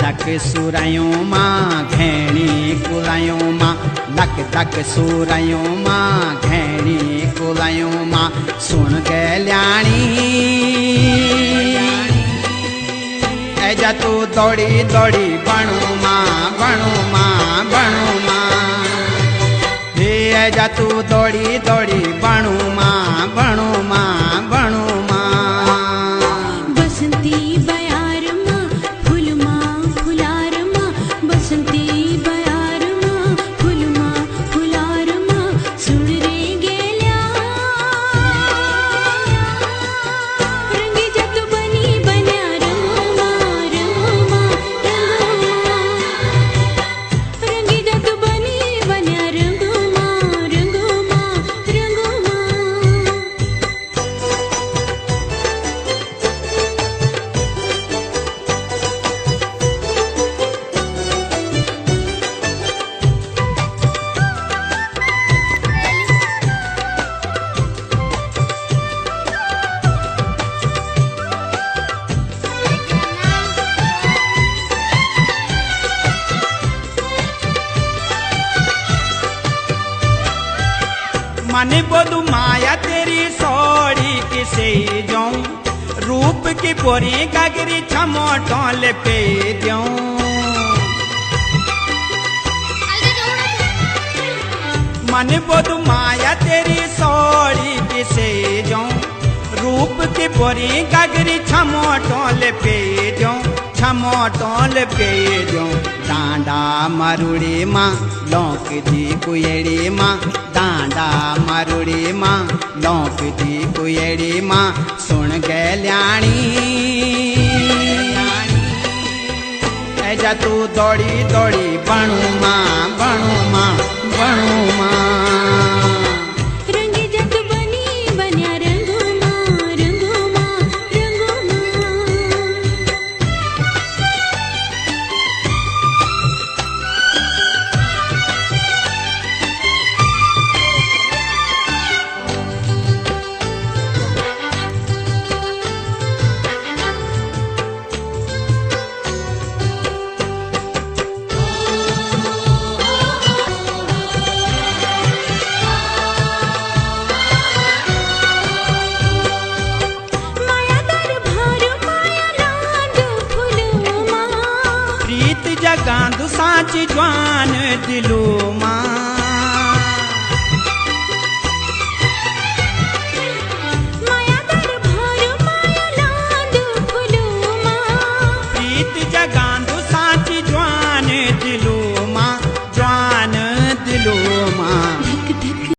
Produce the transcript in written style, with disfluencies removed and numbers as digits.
luck सुरायों मां घेणी कुलायों मां luck सुरायों मां घेणी कुलायों मां सुन गल्याणी ऐजा तू दौड़ी दौड़ी बनू मां बनू मां बनू मां हे ऐजा तू दौड़ी दौड़ी बनू मां बनू मां बनू मां बसंती बयार मां फूल मां फुलार मां बसंती बयार मां फूल मां फुलार मां सुन रे गेल्या रंगी जत बनी बन्या रंगो मां रंगी जत बनी बन्या रंगो मां रंगो मां रंगो मां मन बोधु माया तेरी सोड़ी किसे जाऊं रूप की पोरी गगरी छमोटों पे जाऊं मन बोधु माया तेरी सोड़ी किसे जाऊं रूप की पोरी गगरी छमोटों पे जाऊं छमोटों पे जाऊं डांडा मरुड़ी मां लौक दी कुएड़ी मां डांडा मरुड़ी मां लौक दी कुएड़ी मां सुन गल्याणी ऐजा तू दौड़ी दौड़ी बनू मां बनू मां बनू मां रंगी जत बनी बन्या रंगो मां रंगो मां रंगो मां माया दरबार माया लांद फूल मां प्रीत जगांदु सांची ज्वान दिलू